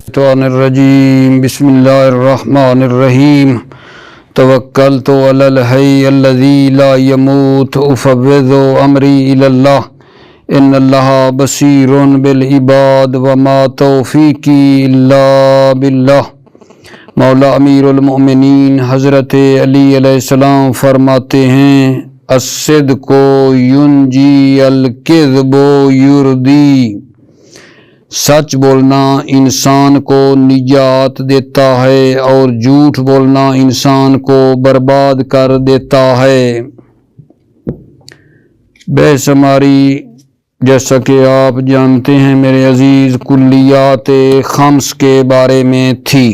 الشیطان الرجیم بسم اللہ الرحمن الرحیم توکلت علی الحی الذی لا یموت افوض امری الی اللہ ان اللہ بصیر بالعباد وما توفیقی الا باللہ۔ مولا امیر المؤمنین حضرت علی علیہ السلام فرماتے ہیں الصدق ینجی الکذب یردی، سچ بولنا انسان کو نجات دیتا ہے اور جھوٹ بولنا انسان کو برباد کر دیتا ہے۔ بحث ہماری جیسا کہ آپ جانتے ہیں میرے عزیز کلیات خمس کے بارے میں تھی۔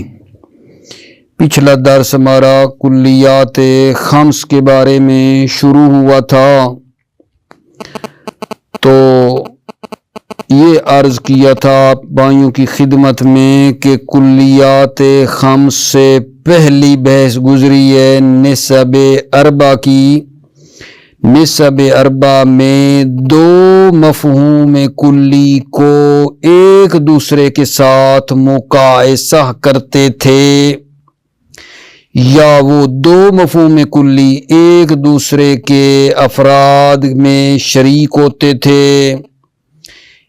پچھلا درس ہمارا کلیات خمس کے بارے میں شروع ہوا تھا، تو یہ عرض کیا تھا آپ بھائیوں کی خدمت میں کہ کلیات خمس سے پہلی بحث گزری ہے نسب اربع کی۔ نسب اربع میں دو مفہوم کلی کو ایک دوسرے کے ساتھ مقایسہ کرتے تھے، یا وہ دو مفہوم کلی ایک دوسرے کے افراد میں شریک ہوتے تھے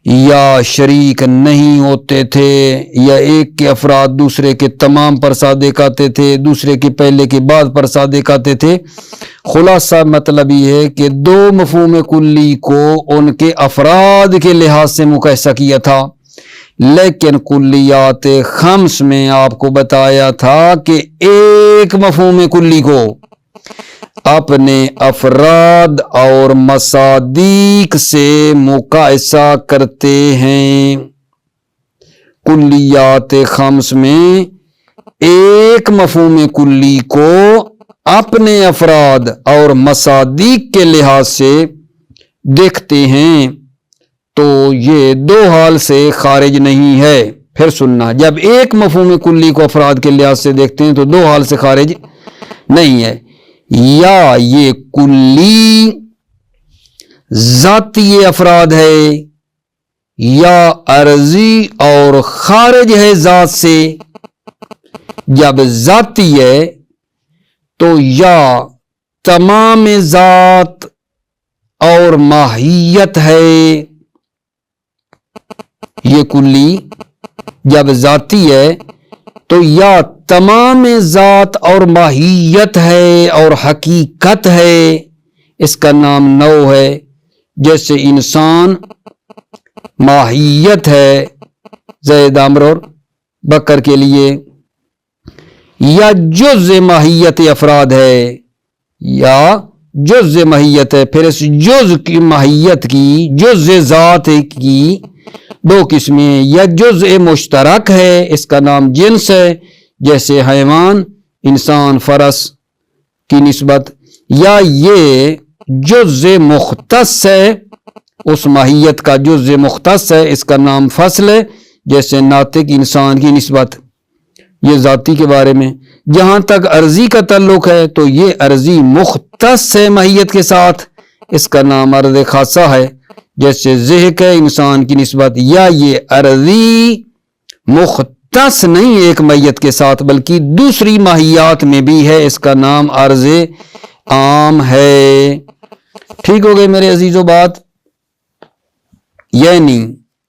یا شریک نہیں ہوتے تھے، یا ایک کے افراد دوسرے کے تمام پر صادق آتے تھے، دوسرے کے پہلے کے بعد پر صادق آتے تھے۔ خلاصہ مطلب یہ ہے کہ دو مفہوم کلی کو ان کے افراد کے لحاظ سے مقایسہ کیا تھا، لیکن کلیات خمس میں آپ کو بتایا تھا کہ ایک مفہوم کلی کو اپنے افراد اور مصادیق سے مقایسہ کرتے ہیں۔ کلیات خمس میں ایک مفہوم کلی کو اپنے افراد اور مصادیق کے لحاظ سے دیکھتے ہیں، تو یہ دو حال سے خارج نہیں ہے۔ پھر سننا، جب ایک مفہوم کلی کو افراد کے لحاظ سے دیکھتے ہیں تو دو حال سے خارج نہیں ہے، یا یہ کلی ذاتی افراد ہے یا عرضی اور خارج ہے ذات سے۔ جب ذاتی ہے تو یا تمام ذات اور ماہیت ہے، یہ کلی جب ذاتی ہے تو یا تمام ذات اور ماہیت ہے اور حقیقت ہے، اس کا نام نوع ہے۔ جیسے انسان ماہیت ہے زید عمر اور بکر کے لیے، یا جز ماہیت افراد ہے یا جز ماہیت ہے۔ پھر اس جز کی ماہیت کی، جز ذات کی دو قسمیں، یا جز مشترک ہے، اس کا نام جنس ہے، جیسے حیوان، انسان، فرس کی نسبت، یا یہ جز مختص ہے، اس ماہیت کا جز مختص ہے، اس کا نام فصل ہے، جیسے ناطق انسان کی نسبت۔ یہ ذاتی کے بارے میں۔ جہاں تک عرضی کا تعلق ہے تو یہ عرضی مختص ہے ماہیت کے ساتھ، اس کا نام عرض خاصہ ہے، جیسے ذہق ہے انسان کی نسبت، یا یہ عرضی مختص نہیں ایک ماہیت کے ساتھ بلکہ دوسری ماہیات میں بھی ہے، اس کا نام عرض عام ہے۔ ٹھیک ہو گئے میرے عزیزو بات؟ یعنی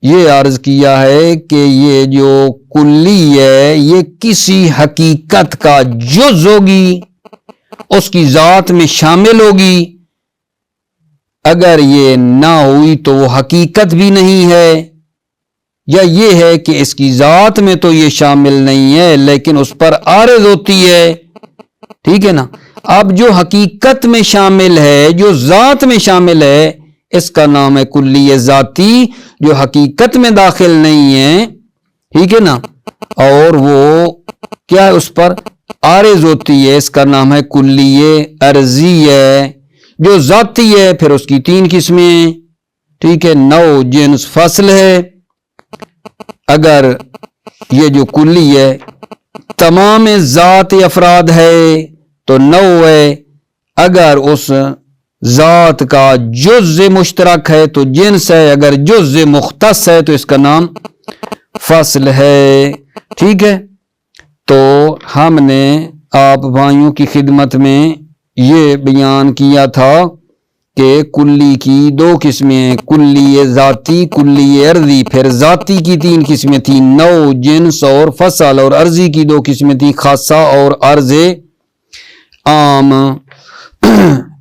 یہ عرض کیا ہے کہ یہ جو کلی ہے یہ کسی حقیقت کا جز ہوگی، اس کی ذات میں شامل ہوگی، اگر یہ نہ ہوئی تو وہ حقیقت بھی نہیں ہے، یا یہ ہے کہ اس کی ذات میں تو یہ شامل نہیں ہے لیکن اس پر عارض ہوتی ہے۔ ٹھیک ہے نا؟ اب جو حقیقت میں شامل ہے، جو ذات میں شامل ہے، اس کا نام ہے کلی ذاتی، جو حقیقت میں داخل نہیں ہے، ٹھیک ہے نا، اور وہ کیا اس پر عارض ہوتی ہے، اس کا نام ہے کلی عرضی ہے۔ جو ذاتی ہے پھر اس کی تین قسمیں، ٹھیک ہے، نوع، جنس، فصل ہے۔ اگر یہ جو کلی ہے تمام ذات افراد ہے تو نوع ہے، اگر اس ذات کا جز مشترک ہے تو جنس ہے، اگر جز مختص ہے تو اس کا نام فصل ہے۔ ٹھیک ہے، تو ہم نے آپ بھائیوں کی خدمت میں یہ بیان کیا تھا کہ کلی کی دو قسمیں ہیں، کلی ذاتی، کلی عرضی۔ پھر ذاتی کی تین قسمیں تھیں، نوع، جنس اور فصل، اور عرضی کی دو قسمیں تھیں، خاصہ اور عرض عام۔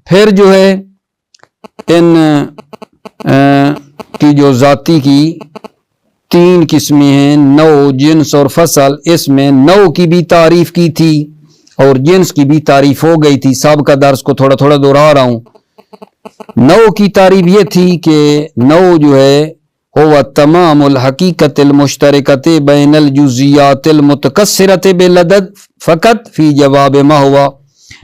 پھر جو ہے ان کی جو ذاتی کی تین قسمیں ہیں، نوع، جنس اور فصل، اس میں نوع کی بھی تعریف کی تھی اور جنس کی بھی تعریف ہو گئی تھی، سابقہ درس کو تھوڑا تھوڑا دہرا رہا ہوں۔ نوع کی تعریف یہ تھی کہ نوع جو ہے وہ تمام الحقیقت المشترکت بین الجزیات المتکثرت بالعدد فقط فی جواب ما ہوا۔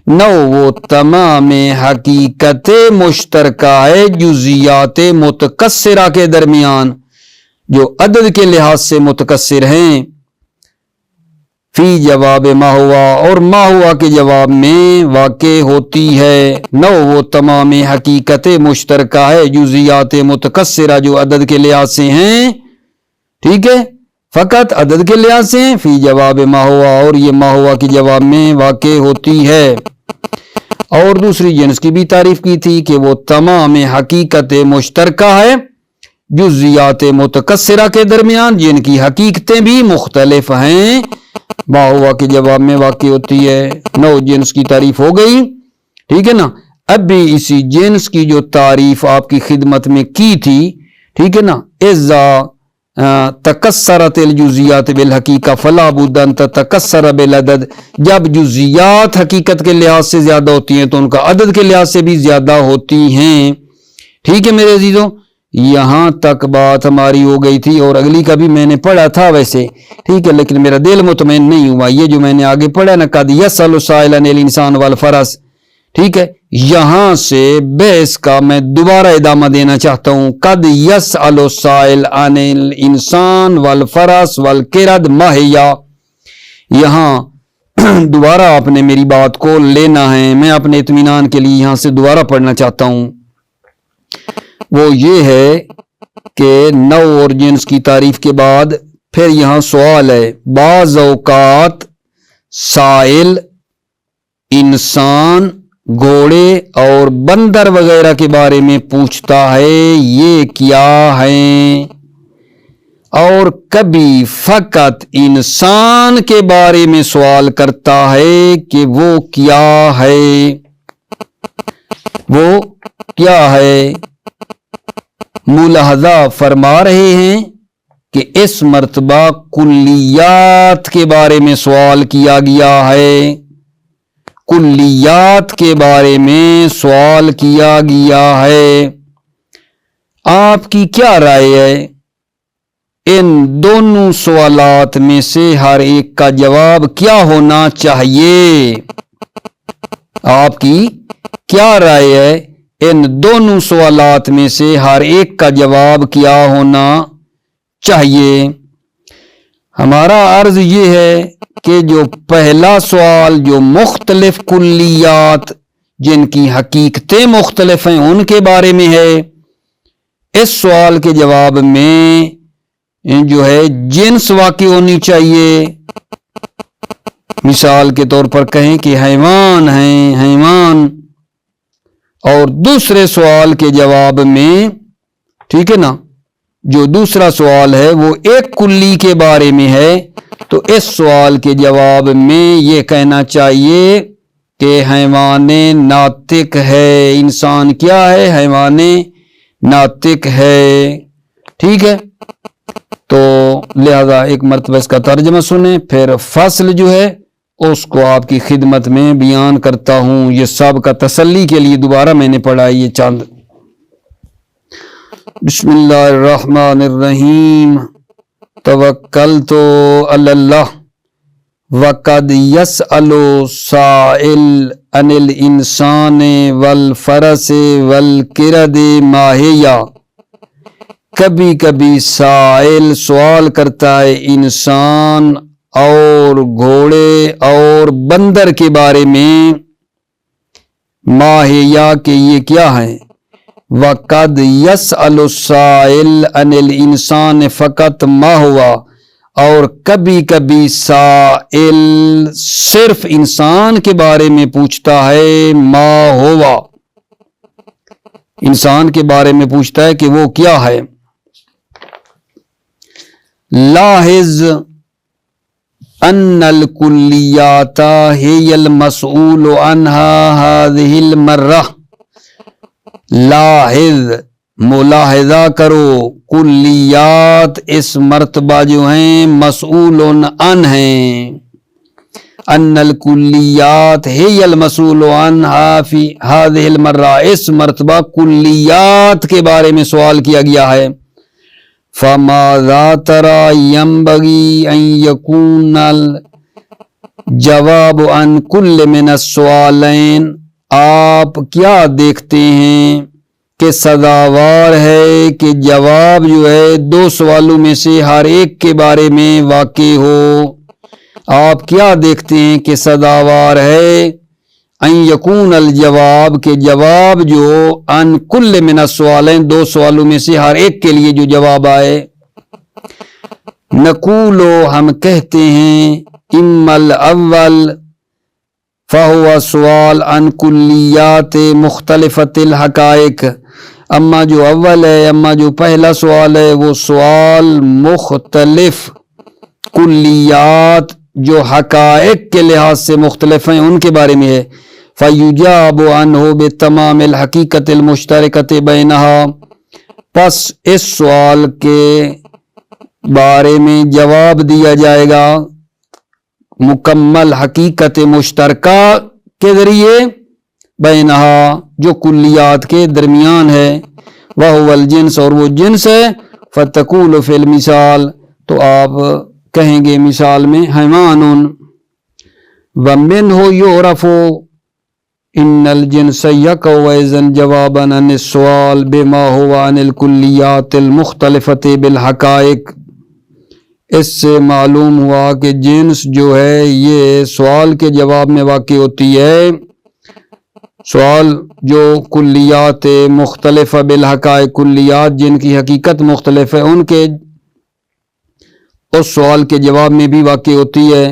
نوع وہ تمام حقیقت مشترکہ ہے جزیات متکثرہ کے درمیان جو عدد کے لحاظ سے متکثر ہیں، فی جواب ما ہوا، اور ما ہوا کے جواب میں واقع ہوتی ہے۔ نوع وہ تمام حقیقت مشترکہ ہے جزیات متکثرہ جو عدد کے لحاظ سے ہیں، ٹھیک ہے، فقط عدد کے لحاظ سے ہیں، فی جواب ما ہوا، اور یہ ما ہوا کے جواب میں واقع ہوتی ہے۔ اور دوسری جنس کی بھی تعریف کی تھی کہ وہ تمام حقیقت مشترکہ ہے جزیات متکثرہ کے درمیان جن کی حقیقتیں بھی مختلف ہیں، ما ہوا کے جواب میں واقع ہوتی ہے۔ نوع جنس کی تعریف ہو گئی، ٹھیک ہے نا۔ اب بھی اسی جنس کی جو تعریف آپ کی خدمت میں کی تھی، ٹھیک ہے نا، اذا تکثرت الجزیات بالحقیقہ فلا بد ان تتکثر بالعدد، جب جزیات حقیقت کے لحاظ سے زیادہ ہوتی ہیں تو ان کا عدد کے لحاظ سے بھی زیادہ ہوتی ہیں، ٹھیک ہے میرے عزیزوں۔ یہاں تک بات ہماری ہو گئی تھی، اور اگلی کا بھی میں نے پڑھا تھا ویسے، ٹھیک ہے، لیکن میرا دل مطمئن نہیں ہوا۔ یہ جو میں نے آگے پڑھا نا، قد یسأل السائل عن الانسان والفرس، ٹھیک ہے، یہاں سے بحث کا میں دوبارہ ادامہ دینا چاہتا ہوں۔ قد یسأل السائل عن الانسان والفرس والقرد ما ہی، یہاں دوبارہ آپ نے میری بات کو لینا ہے، میں اپنے اطمینان کے لیے یہاں سے دوبارہ پڑھنا چاہتا ہوں۔ وہ یہ ہے کہ نوع اور جنس کی تعریف کے بعد پھر یہاں سوال ہے، بعض اوقات سائل انسان، گھوڑے اور بندر وغیرہ کے بارے میں پوچھتا ہے یہ کیا ہیں، اور کبھی فقط انسان کے بارے میں سوال کرتا ہے کہ وہ کیا ہے، وہ کیا ہے۔ ملاحظہ فرما رہے ہیں کہ اس مرتبہ کلیات کے بارے میں سوال کیا گیا ہے، کلیات کے بارے میں سوال کیا گیا ہے۔ آپ کی کیا رائے ہے؟ ان دونوں سوالات میں سے ہر ایک کا جواب کیا ہونا چاہیے؟ آپ کی کیا رائے ہے؟ ان دونوں سوالات میں سے ہر ایک کا جواب کیا ہونا چاہیے؟ ہمارا عرض یہ ہے کہ جو پہلا سوال جو مختلف کلیات جن کی حقیقتیں مختلف ہیں ان کے بارے میں ہے، اس سوال کے جواب میں جو ہے جنس واقع ہونی چاہیے۔ مثال کے طور پر کہیں کہ حیوان ہیں، حیوان، اور دوسرے سوال کے جواب میں، ٹھیک ہے نا، جو دوسرا سوال ہے وہ ایک کلی کے بارے میں ہے، تو اس سوال کے جواب میں یہ کہنا چاہیے کہ حیوان ناطق ہے، انسان کیا ہے؟ حیوان ناطق ہے، ٹھیک ہے۔ تو لہذا ایک مرتبہ اس کا ترجمہ سنیں، پھر فصل جو ہے اس کو آپ کی خدمت میں بیان کرتا ہوں۔ یہ سب کا تسلی کے لیے دوبارہ میں نے پڑھا یہ چاند۔ بسم اللہ الرحمن الرحیم، توکلت علی اللہ وقد یسأل سائل عن الانسان والفرس والقرد ما ہی، کبھی کبھی سائل سوال کرتا ہے انسان اور گھوڑے اور بندر کے بارے میں، ما ہی، کہ یہ کیا ہے۔ وقد یسأل السائل عن الانسان، فقط ما ہوا، اور کبھی کبھی سائل صرف انسان کے بارے میں پوچھتا ہے، ما ہوا، انسان کے بارے میں پوچھتا ہے کہ وہ کیا ہے۔ لاحظ ان الکلیات ہی المسئول عنہا ہذہ المرہ، لاحظ ملاحظہ کرو، کلیات اس مرتبہ جو ہیں مسئول عن ہیں، ان الکلیات ہی المسئول عنہا فی ہذہ المرہ، اس مرتبہ کلیات کے بارے میں سوال کیا گیا ہے۔ فماذا ترى ينبغي ان يكون الجواب عن كل من السؤالين، آپ کیا دیکھتے ہیں کہ سزاوار ہے کہ جواب جو ہے دو سوالوں میں سے ہر ایک کے بارے میں واقع ہو؟ آپ کیا دیکھتے ہیں کہ سزاوار ہے ان یکون الجواب، کہ جواب جو ان کل من السوالین، دو سوالوں میں سے ہر ایک کے لیے جو جواب آئے۔ نقولو، ہم کہتے ہیں، اما الاول فہو سوال عن کلیات مختلفت الحقائق، اما جو اول ہے، اما جو پہلا سوال ہے، وہ سوال مختلف کلیات جو حقائق کے لحاظ سے مختلف ہیں ان کے بارے میں ہے۔ فَيُجَابُ عَنْهُ بِتَمَامِ الْحَقِيقَةِ الْمُشْتَرِكَةِ بَيْنَهَا، پس اس سوال کے بارے میں جواب دیا جائے گا مکمل حقیقت مشترکہ کے ذریعے، بینہا جو کلیات کے درمیان ہے، وَهُوَ الْجِنْس، اور وہ جنس ہے، فَتَقُولُ فِي الْمِثَال، تو آپ کہیں گے مثال میں، حیوان، وَمِنْهُ يُعْرَفُ ان الجنس یقع اذن جوابا عن السؤال بما هو عن الکلیات المختلفت بالحقائق، اس سے معلوم ہوا کہ جنس جو ہے یہ سوال کے جواب میں واقع ہوتی ہے، سوال جو کلیات مختلف بالحقائق، کلیات جن کی حقیقت مختلف ہے ان کے اس سوال کے جواب میں بھی واقع ہوتی ہے۔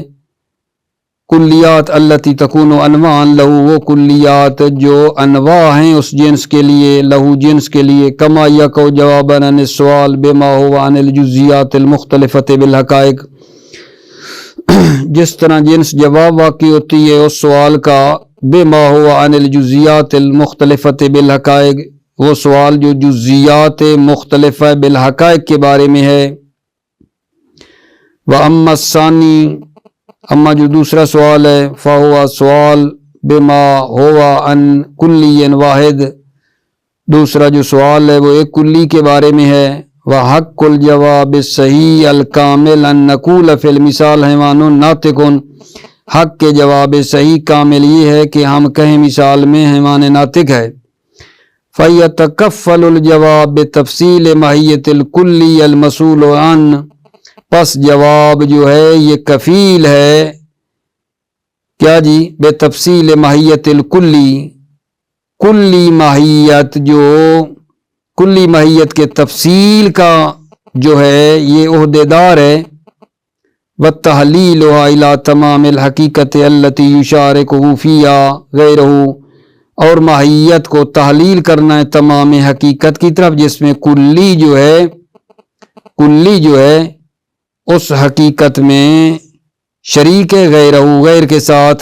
کلیات التی تکون انواع لہو، وہ کلیات جو انواع ہیں اس جنس کے لیے، لہو جنس کے لیے، کما یقع جوابا عن السؤال بما هو عن الجزیات المختلفت بالحقائق، جس طرح جنس جواب واقع ہوتی ہے اس سوال کا بما هو عن الجزیات المختلفت بالحقائق، وہ سوال جو جزیات مختلفہ بالحقائق کے بارے میں ہے۔ وَأَمَّا الثَّانِي، اما جو دوسرا سوال ہے، فَهُوَ سوال بما هو عن کلی واحد، دوسرا جو سوال ہے وہ ایک کلی کے بارے میں ہے۔ وَحَقُّ الْجَوَابِ الصَّحِيحِ الْكَامِلِ أَن نَّقُولَ فِي الْمِثَالِ حَيْوَانٌ نَاطِقٌ، حق کے جواب صحیح کامل یہ ہے کہ ہم کہیں مثال میں حیوان ناطق ہے۔ فَيَتَكَفَّلُ الْجَوَابِ بِتَفْصِيلِ مَاهِيَّةِ الْكُلِّ الْمَسْئُولُ عَنْهُ، پس جواب جو ہے یہ کفیل ہے کیا جی، بے تفصیل ماہیت الکلی، کلی ماہیت، جو کلی ماہیت کے تفصیل کا جو ہے یہ عہدے دار ہے۔ وَالتَّحْلِيلُهَا إِلَى تَمَامِ الْحَقِيقَةِ الَّتِي يُشَارِكُهُ فِيهَا غَيْرُهُ، اور ماہیت کو تحلیل کرنا ہے تمام حقیقت کی طرف جس میں کلی جو ہے اس حقیقت میں شریک ہے، غیر کے ساتھ۔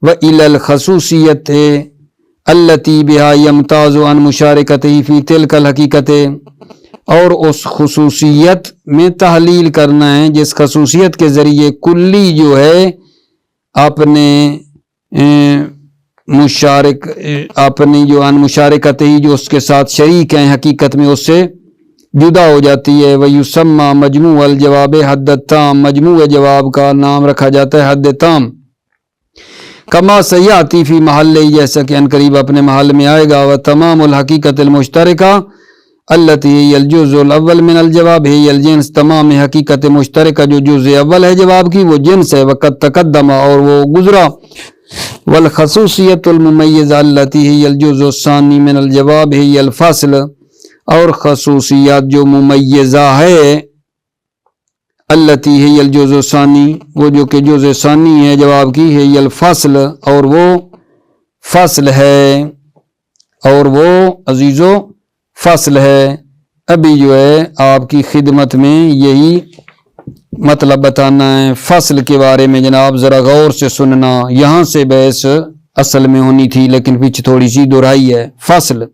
وَإِلَى الْخَصُوصِيَّةِ الَّتِي بِهَا يَمْتَازُ عَنْ مُشَارِكَتِهِ فِي تِلْكَ الْحَقِيقَةِ، اور اس خصوصیت میں تحلیل کرنا ہے جس خصوصیت کے ذریعے کلی جو ہے اپنے اپنی جو عن مشارکتہی، جو اس کے ساتھ شریک ہیں حقیقت میں، اس سے جدا ہو جاتی ہے۔ وَيُسَمَّى مجموع الجواب حد التام، مجموع جواب کا نام رکھا جاتا ہے حد تام۔ کما سیاتی فی محل، جیسا کہ ان قریب اپنے محل میں آئے گا۔ وَتَمَامُ الْحَقِيقَةِ الْمُشْتَرِكَةِ الَّتِي هِيَ الْجُزْءُ الْأَوَّلُ مِنَ الْجَوَابِ هِيَ الْجِنْس، تمام حقیقت مشترکہ جو جزء اول ہے جواب کی وہ جنس ہے۔ وقد تقدم، اور وہ گزرا۔ وَالْخَصُوصِيَّةُ الْمُمَيِّزَةُ الَّتِي هِيَ الْجُزْءُ الثَّانِي مِنَ الْجَوَابِ هِيَ الْفَصْلُ، اور خصوصیات جو ممیزہ ہے التی ہے الجزء ثانی، وہ جو کہ جزء ثانی ہے جواب کی ہے الفصل، اور وہ فصل ہے، اور وہ عزیزو فصل ہے۔ ابھی جو ہے آپ کی خدمت میں یہی مطلب بتانا ہے فصل کے بارے میں جناب، ذرا غور سے سننا، یہاں سے بحث اصل میں ہونی تھی لیکن پیچھے تھوڑی سی دہرائی ہے۔ فصل،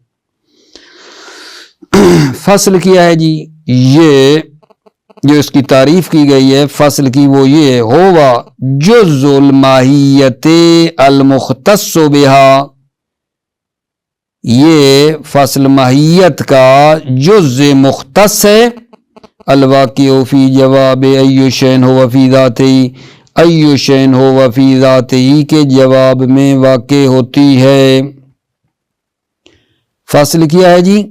فصل کیا ہے جی؟ یہ جو اس کی تعریف کی گئی ہے فصل کی وہ یہ ہے، ہوا جزء الماہیت المختص بہا، یہ فصل ماہیت کا جزء مختص ہے، الواقع فی جواب ای شین ہوا فی ذاتہ، ای شین ہوا فی ذاتہ کے جواب میں واقع ہوتی ہے۔ فصل کیا ہے جی؟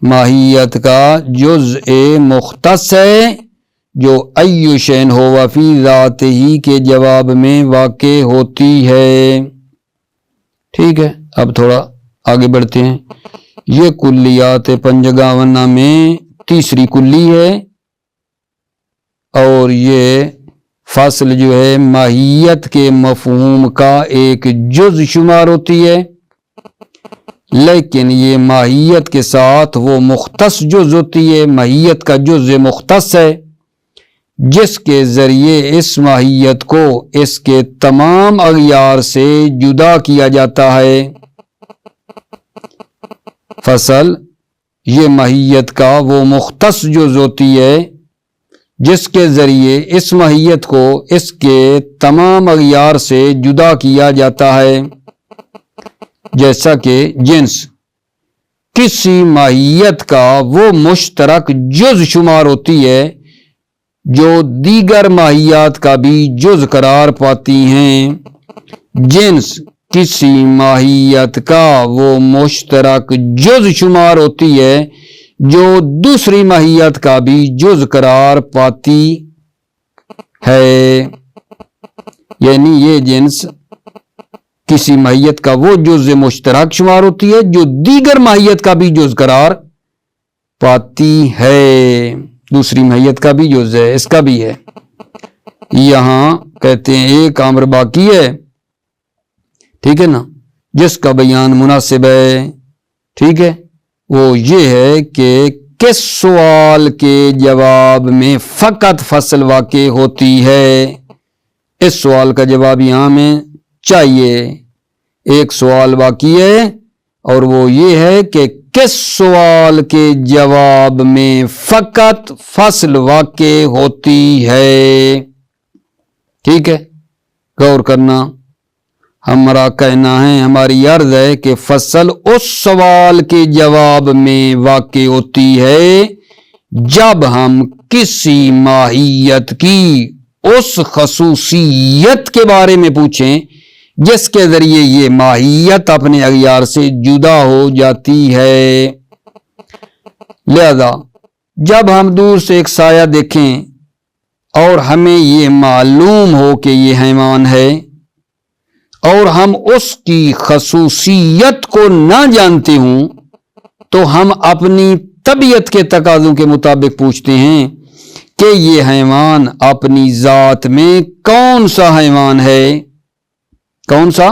ماہیت کا جزء مختص ہے جو ای شین ہوا فی ذاتہ کے جواب میں واقع ہوتی ہے۔ ٹھیک ہے، اب تھوڑا آگے بڑھتے ہیں۔ یہ کلیات پنجگاونہ میں تیسری کلی ہے، اور یہ فصل جو ہے ماہیت کے مفہوم کا ایک جز شمار ہوتی ہے، لیکن یہ ماہیت کے ساتھ وہ مختص جز ہوتی ہے، ماہیت کا جز مختص ہے جس کے ذریعے اس ماہیت کو اس کے تمام اغیار سے جدا کیا جاتا ہے۔ فصل یہ ماہیت کا وہ مختص جز ہوتی ہے جس کے ذریعے اس ماہیت کو اس کے تمام اغیار سے جدا کیا جاتا ہے، جیسا کہ جنس کسی ماہیت کا وہ مشترک جز شمار ہوتی ہے جو دیگر ماہیات کا بھی جز قرار پاتی ہیں۔ جنس کسی ماہیت کا وہ مشترک جز شمار ہوتی ہے جو دوسری ماہیت کا بھی جز قرار پاتی ہے، یعنی یہ جنس کسی ماہیت کا وہ جز مشترک شمار ہوتی ہے جو دیگر ماہیت کا بھی جز قرار پاتی ہے، دوسری ماہیت کا بھی جز ہے، اس کا بھی ہے۔ یہاں کہتے ہیں ایک امر باقی ہے، ٹھیک ہے نا، جس کا بیان مناسب ہے، ٹھیک ہے، وہ یہ ہے کہ کس سوال کے جواب میں فقط فصل واقع ہوتی ہے۔ اس سوال کا جواب یہاں میں چاہیے، ایک سوال باقی ہے اور وہ یہ ہے کہ کس سوال کے جواب میں فقط فصل واقع ہوتی ہے۔ ٹھیک ہے، غور کرنا، ہمارا کہنا ہے، ہماری عرض ہے کہ فصل اس سوال کے جواب میں واقع ہوتی ہے جب ہم کسی ماہیت کی اس خصوصیت کے بارے میں پوچھیں جس کے ذریعے یہ ماہیت اپنے اغیار سے جدا ہو جاتی ہے۔ لہذا جب ہم دور سے ایک سایہ دیکھیں اور ہمیں یہ معلوم ہو کہ یہ حیوان ہے اور ہم اس کی خصوصیت کو نہ جانتے ہوں تو ہم اپنی طبیعت کے تقاضوں کے مطابق پوچھتے ہیں کہ یہ حیوان اپنی ذات میں کون سا حیوان ہے، کون سا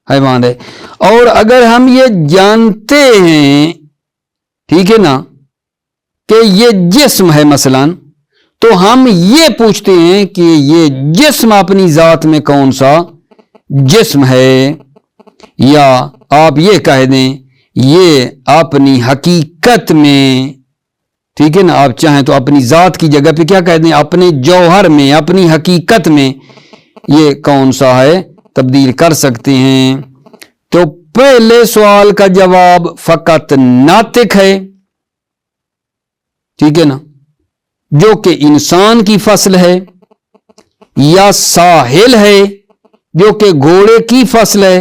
حیوان ہے۔ اور اگر ہم یہ جانتے ہیں، ٹھیک ہے نا، کہ یہ جسم ہے مثلا، تو ہم یہ پوچھتے ہیں کہ یہ جسم اپنی ذات میں کون سا جسم ہے، یا آپ یہ کہہ دیں یہ اپنی حقیقت میں، ٹھیک ہے نا، آپ چاہیں تو اپنی ذات کی جگہ پہ کیا کہہ دیں، اپنے جوہر میں، اپنی حقیقت میں یہ کون سا ہے تبدیل کر سکتے ہیں۔ تو پہلے سوال کا جواب فقط ناطق ہے، ٹھیک ہے نا، جو کہ انسان کی فصل ہے، یا ساحل ہے جو کہ گھوڑے کی فصل ہے،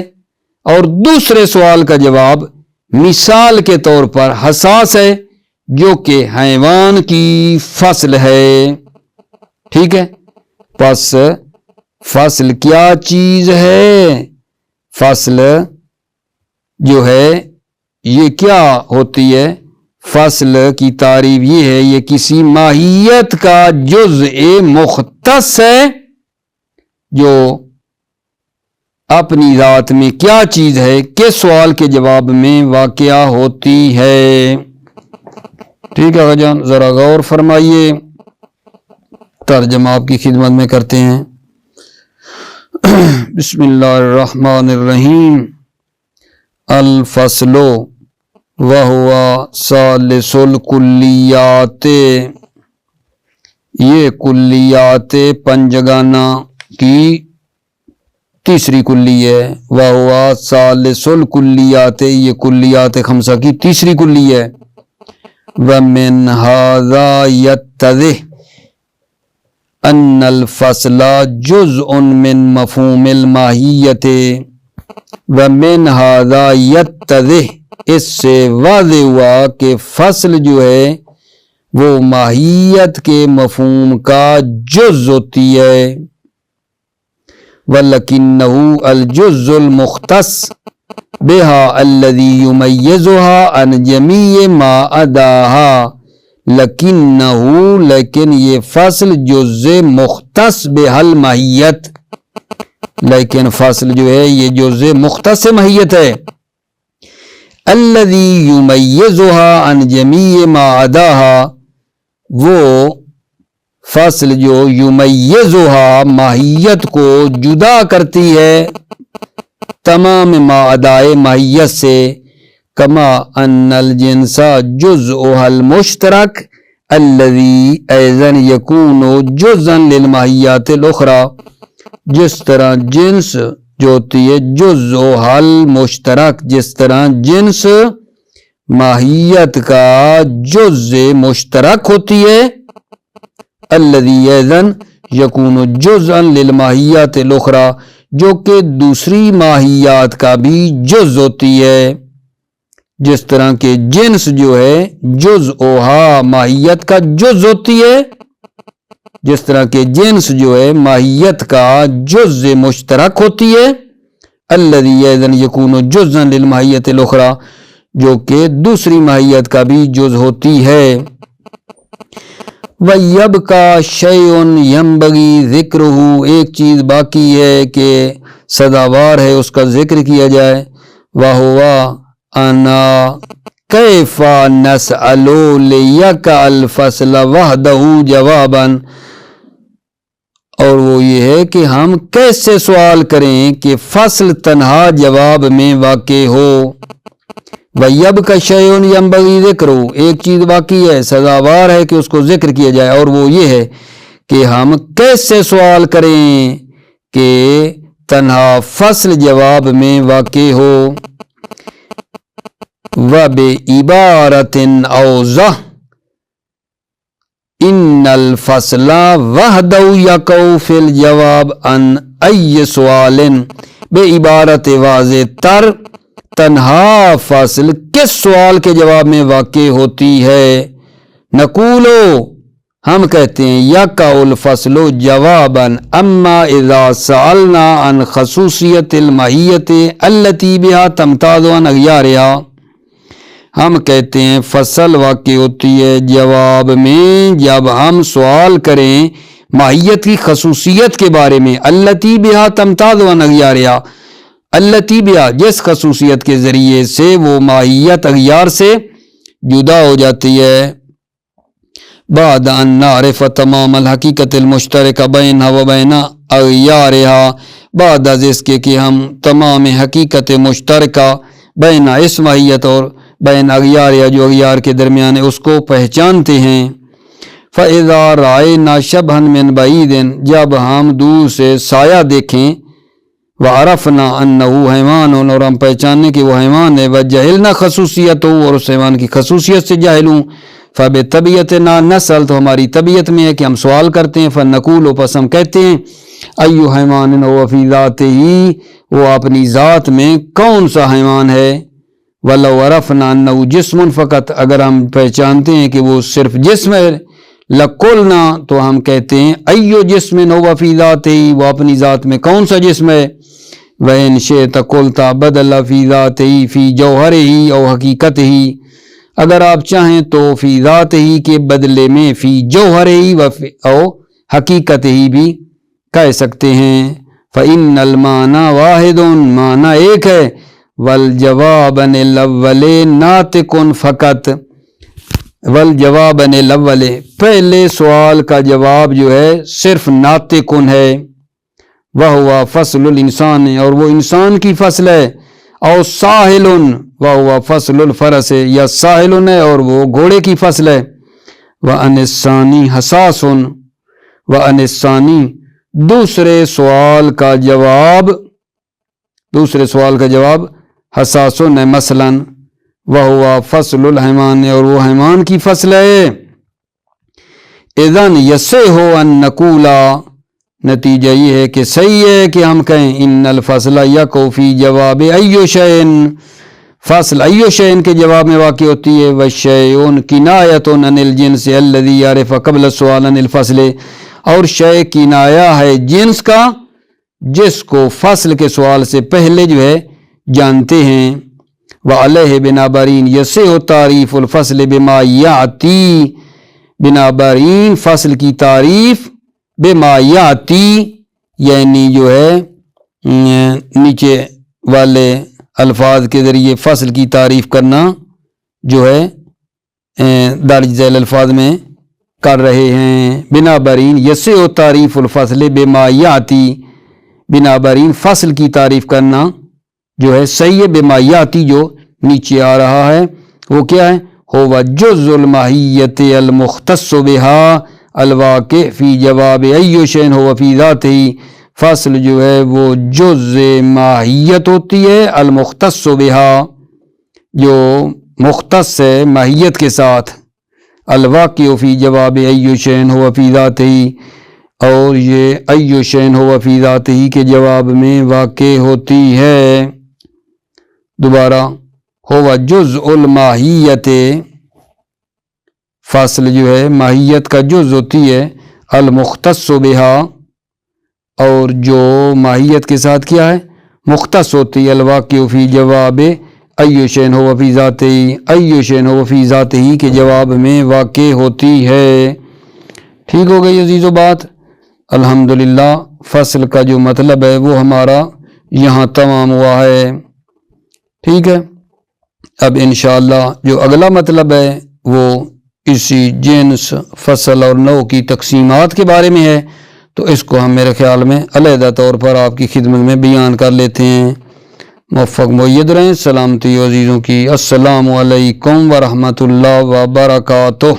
اور دوسرے سوال کا جواب مثال کے طور پر حساس ہے جو کہ حیوان کی فصل ہے۔ ٹھیک ہے، پس فصل کیا چیز ہے؟ فصل جو ہے یہ کیا ہوتی ہے؟ فصل کی تعریف یہ ہے یہ کسی ماہیت کا جزء مختص ہے جو اپنی ذات میں کیا چیز ہے کہ سوال کے جواب میں واقع ہوتی ہے۔ ٹھیک ہے جان، ذرا غور فرمائیے، ترجمہ آپ کی خدمت میں کرتے ہیں۔ بسم اللہ الرحمن الرحیم۔ الفصل وہو ثالث الکلیات، یہ کلیات پنجگانہ کی تیسری کلی ہے۔ وہو ثالث الکلیات، یہ کلیات خمسہ کی تیسری کلی ہے۔ ومن ھذا یتضح ان الفصل جزء من مفہوم الماہیت، ومن ھذا یتضح، اس سے واضح ہوا کہ فصل جو ہے وہ ماہیت کے مفہوم کا جز ہوتی ہے۔ وَلَكِنَّهُ الْجُزُّ الْمُخْتَصُّ بِهَا الَّذِي يُمَيِّزُهَا عَنْ جَمِيعِ مَا عَدَاهَا، لیکن یہ فصل جزء مختص بِهَا الماہیت، لیکن فصل جو ہے یہ جزء مختص ماہیت ہے۔ الَّذِي يُمَيِّزُهَا عَنْ جَمِيعِ مَا عَدَاهَا، وہ فصل جو یمیزها ماہیت کو جدا کرتی ہے تمام ما عدائے ماہیت سے، کما ان الجنس جزءها المشترک الذي ايضا يكون جزءا للماہیات الاخرى، جس طرح جنس جو ہوتی ہے جزءها المشترک، جس طرح جنس ماہیت کا جزء مشترک ہوتی ہے، الذي ايضا يكون جزءا للماہیات الاخرى، جو کہ دوسری ماہیات کا بھی جز ہوتی ہے، جس طرح کہ جنس جو ہے جزءها ماہیت کا جز ہوتی ہے، جس طرح کہ جنس جو ہے ماہیت کا جز مشترک ہوتی ہے، الذي ايضا يكون جزءا للماہیات الاخرى، جو کہ دوسری ماہیت کا بھی جز ہوتی ہے۔ وَيَبْقَى شَيْءٌ يَنبَغِي ذِكْرُهُ، ایک چیز باقی ہے کہ سزاوار ہے اس کا ذکر کیا جائے، وَهُوَ أَنَا كَيْفَ نَسْأَلُ لِيَقَعَ الْفَصْلَ وَحْدَهُ جَوَابًا، اور وہ یہ ہے کہ ہم کیسے سوال کریں کہ فصل تنہا جواب میں واقع ہو۔ وَيَبْقَى شَيْءٌ يَنبَغِي ذِكْرُهُ، ایک چیز باقی ہے سزاوار ہے کہ اس کو ذکر کیا جائے، اور وہ یہ ہے کہ ہم کیسے سوال کریں کہ تنہا فصل جواب میں واقع ہو۔ وَبِعِبَارَةٍ أَوْضَحَ إِنَّ الْفَصْلَ وَحْدَهُ يَقَعُ فِي الْجَوَابِ عَنْ أَيِّ سُؤَالٍ، بے عبارت واضح تر تنہا فصل کس سوال کے جواب میں واقع ہوتی ہے۔ نقولو، ہم کہتے ہیں یقع الفصل جوابا اما اذا سألنا عن خصوصیت الماہیت التي بها تمتاز عن اغیارها، ہم کہتے ہیں فصل واقع ہوتی ہے جواب میں جب ہم سوال کریں ماہیت کی خصوصیت کے بارے میں، التي بها تمتاز عن اغیارها، التي بها جس خصوصیت کے ذریعے سے وہ ماہیت اغیار سے جدا ہو جاتی ہے۔ بعد ان نعرف تمام الحقیقت المشترکہ بینہا و بین اغیارہا، بعد از اس کے کہ ہم تمام حقیقت مشترکہ بین اس ماہیت اور بین اغیارہا جو اغیار کے درمیان ہے اس کو پہچانتے ہیں۔ فَإِذَا رَأَيْنَا شَبْهًا مِنْ بَعِيدٍ، جب ہم دور سے سایہ دیکھیں، وَعَرَفْنَا أَنَّهُ حیوان، اور ہم پہچاننے کہ وہ حیوان ہے، وَجَهِلْنَا خصوصیتہ، اور اس حیوان کی خصوصیت سے جاہل ہوں، فَبِطَبِيَتِنَا نَسْأَلُ، تو ہماری طبیعت میں ہے کہ ہم سوال کرتے ہیں، فَنَقُولُ، پس ہم کہتے ہیں، أَيُّ حیوان هُوَ فِي ذَاتِهِ، وہ اپنی ذات میں کون سا حیوان ہے، وَلَوْ عَرَفْنَا أَنَّهُ جِسْمٌ فقط، اگر ہم پہچانتے ہیں کہ وہ صرف جسم ہے، لَقُلْنَا، تو ہم کہتے ہیں، أَيُّ جِسْمٍ هُوَ فِي ذَاتِهِ، وہ اپنی ذات میں کون سا جسم ہے، وَإِنْ شِئْتَ قُلْتَ بَدَلَ فِي ذَاتِهِ فِي جَوْهَرِهِ أَوْ حَقِيقَتِهِ، اگر آپ چاہیں تو فی ذات ہی کے بدلے میں فی جوہر ہی او حقیقت ہی بھی کہہ سکتے ہیں۔ فَإِنَّ الْمَانَى وَاحِدٌ، معنی ایک ہے، وَالْجَوَابَ الْأَوَّلِ نَاطِقٌ فقط، وَالْجَوَابَ الْأَوَّلِ پہلے سوال کا جواب جو ہے صرف ناطقٌ ہے، وَهُوَ فَصْلُ الْإِنسان، اور وہ انسان کی فصل ہے، اور ساحل وَهُوَ فَصْلُ الْفَرَسِ، یا ساحل ہے اور وہ گھوڑے کی فصل ہے۔ وَأَنِ الثَّانِي حَسَاسٌ، وَأَنِ الثَّانِي دوسرے سوال کا جواب حساسٌ ہے، مثلا وَهُوَ فَصْلُ الْحَيْوَانِ، اور وہ حیوان کی فصل ہے۔ اذن یصح ان نقول، نتیجہ یہ ہے کہ صحیح ہے کہ ہم کہیں ان الفصل یقع فی جواب ای شیء، فصل ای شیء کے جواب میں واقع ہوتی ہے، والشیء کنایۃ عن الجنس الذی یعرف قبل السؤال عن الفصل، اور شیء کنایہ ہے جنس کا جس کو فصل کے سوال سے پہلے جو ہے جانتے ہیں۔ وعلیہ بنابراین یصح تعریف الفصل بما یاتی، بنابراین فصل کی تعریف بما یاتی یعنی جو ہے نیچے والے الفاظ کے ذریعے فصل کی تعریف کرنا جو ہے درج ذیل الفاظ میں کر رہے ہیں۔ بنابراین یصح تعریف الفصل بما یاتی، بنابراین فصل کی تعریف کرنا جو ہے صحیح ہے، بما یاتی جو نیچے آ رہا ہے وہ کیا ہے، هو جزء الماہیت المختص بها الواقع فی جواب ای شیء هو فی ذاتہ، فصل جو ہے وہ جزء ماہیت ہوتی ہے، المختص بها جو مختص ہے ماہیت کے ساتھ، الواقع فی جواب ای شیء هو فی ذاتہ، اور یہ ای شیء هو فی ذاتہ کے جواب میں واقع ہوتی ہے۔ دوبارہ هو جزء الماہیت، فصل جو ہے ماہیت کا جز ہوتی ہے، المختص بها اور جو ماہیت کے ساتھ کیا ہے مختص ہوتی ہے، الواقع فی جواب ای شیء هو فی ذاتہ، ای شیء هو فی ذاتہ کے جواب میں واقع ہوتی ہے۔ ٹھیک ہو گئی عزیزو بات؟ الحمدللہ فصل کا جو مطلب ہے وہ ہمارا یہاں تمام ہوا ہے۔ ٹھیک ہے، اب انشاءاللہ جو اگلا مطلب ہے وہ اسی جنس، فصل اور نوع کی تقسیمات کے بارے میں ہے، تو اس کو ہم میرے خیال میں علیحدہ طور پر آپ کی خدمت میں بیان کر لیتے ہیں۔ موفق مؤید رہیں، سلامتی عزیزوں کی، السلام علیکم ورحمۃ اللہ وبرکاتہ۔